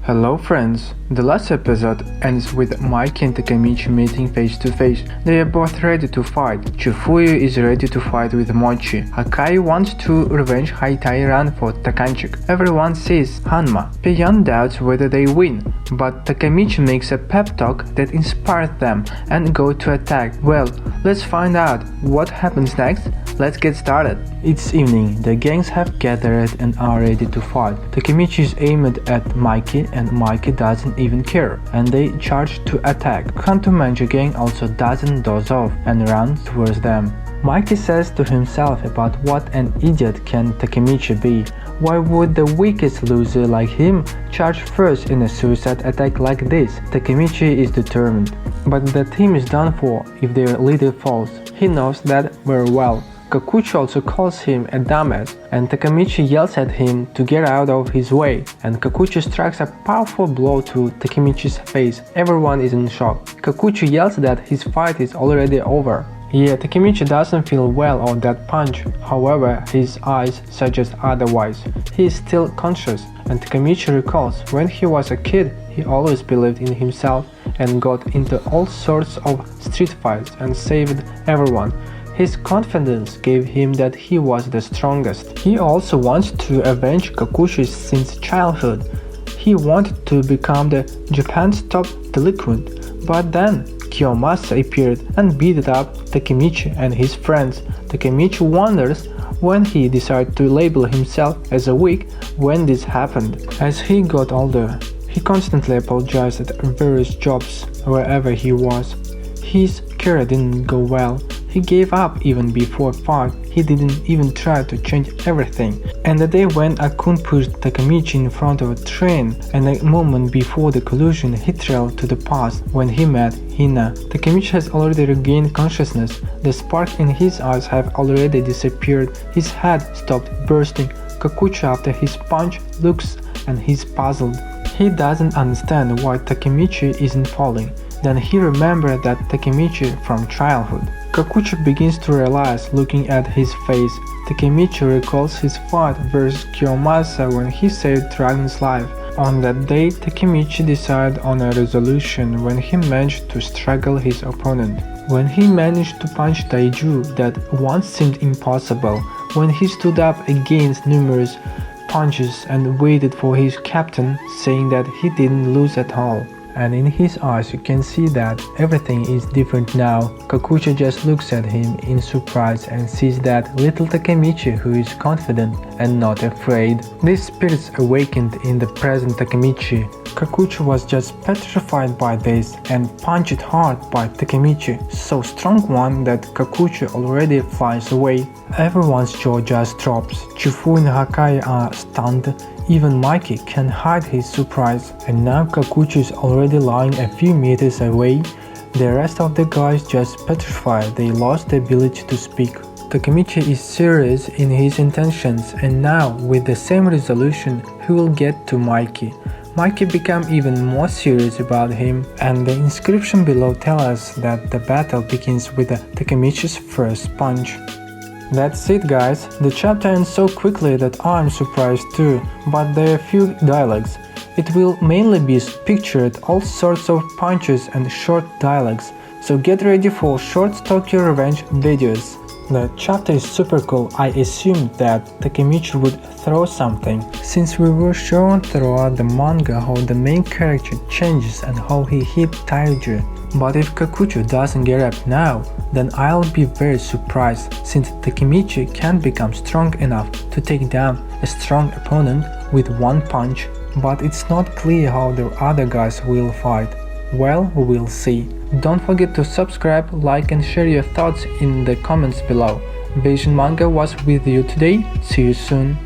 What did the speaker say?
Hello friends, the last episode ends with Mike and Takemichi meeting face to face. They are both ready to fight. Chifuyu is ready to fight with Mochi. Hakai wants to revenge Haitairan for Takemichi. Everyone sees Hanma. Payan doubts whether they win, but Takemichi makes a pep talk that inspires them and go to attack. Well, let's find out what happens next. Let's get started. It's evening, the gangs have gathered and are ready to fight. Takemichi is aimed at Mikey and Mikey doesn't even care, and they charge to attack. Kantomenji gang also doesn't doze off and runs towards them. Mikey says to himself about what an idiot can Takemichi be. Why would the weakest loser like him charge first in a suicide attack like this? Takemichi is determined, but the team is done for if their leader falls. He knows that very well. Kakuchi also calls him a dumbass, and Takemichi yells at him to get out of his way, and Kakuchi strikes a powerful blow to Takemichi's face. Everyone is in shock. Kakuchi yells that his fight is already over. Yeah, Takemichi doesn't feel well of that punch, however, his eyes suggest otherwise. He is still conscious, and Takemichi recalls when he was a kid, he always believed in himself and got into all sorts of street fights and saved everyone. His confidence gave him that he was the strongest. He also wants to avenge Kakushi since childhood. He wanted to become the Japan's top delinquent, but then Kiyomasa appeared and beat up Takemichi and his friends. Takemichi wonders when he decided to label himself as a weak when this happened. As he got older, he constantly apologized at various jobs wherever he was. His career didn't go well. He gave up even before fight. He didn't even try to change everything. And the day when Akun pushed Takemichi in front of a train, and a moment before the collision, he traveled to the past when he met Hina. Takemichi has already regained consciousness. The spark in his eyes have already disappeared. His head stopped bursting. Kakuchi, after his punch, looks and he's puzzled. He doesn't understand why Takemichi isn't falling. Then he remembers that Takemichi from childhood. Kakuchi begins to realize looking at his face. Takemichi recalls his fight versus Kiyomasa when he saved Dragon's life. On that day, Takemichi decided on a resolution when he managed to strangle his opponent. When he managed to punch Taiju that once seemed impossible. When he stood up against numerous punches and waited for his captain, saying that he didn't lose at all. And in his eyes you can see that everything is different now. Kakuchi just looks at him in surprise and sees that little Takemichi who is confident and not afraid. These spirits awakened in the present Takemichi. Kakuchi was just petrified by this and punched hard by Takemichi, so strong one that Kakuchi already flies away. Everyone's jaw just drops. Chifu and Hakai are stunned. Even Mikey can hide his surprise, and now Kakuchi is already lying a few meters away. The rest of the guys just petrified, they lost the ability to speak. Takemichi is serious in his intentions, and now, with the same resolution, he will get to Mikey. Mikey became even more serious about him, and the inscription below tells us that the battle begins with Takemichi's first punch. That's it guys, the chapter ends so quickly that I'm surprised too, but there are few dialogues. It will mainly be pictured all sorts of punches and short dialogues, so get ready for short Tokyo Revenge videos. The chapter is super cool. I assumed that Takemichi would throw something, since we were shown throughout the manga how the main character changes and how he hit Taiju. But if Kakuchi doesn't get up now, then I'll be very surprised, since Takemichi can't become strong enough to take down a strong opponent with one punch. But it's not clear how the other guys will fight. Well, we'll see. Don't forget to subscribe, like and share your thoughts in the comments below. Vision Manga was with you today. See you soon.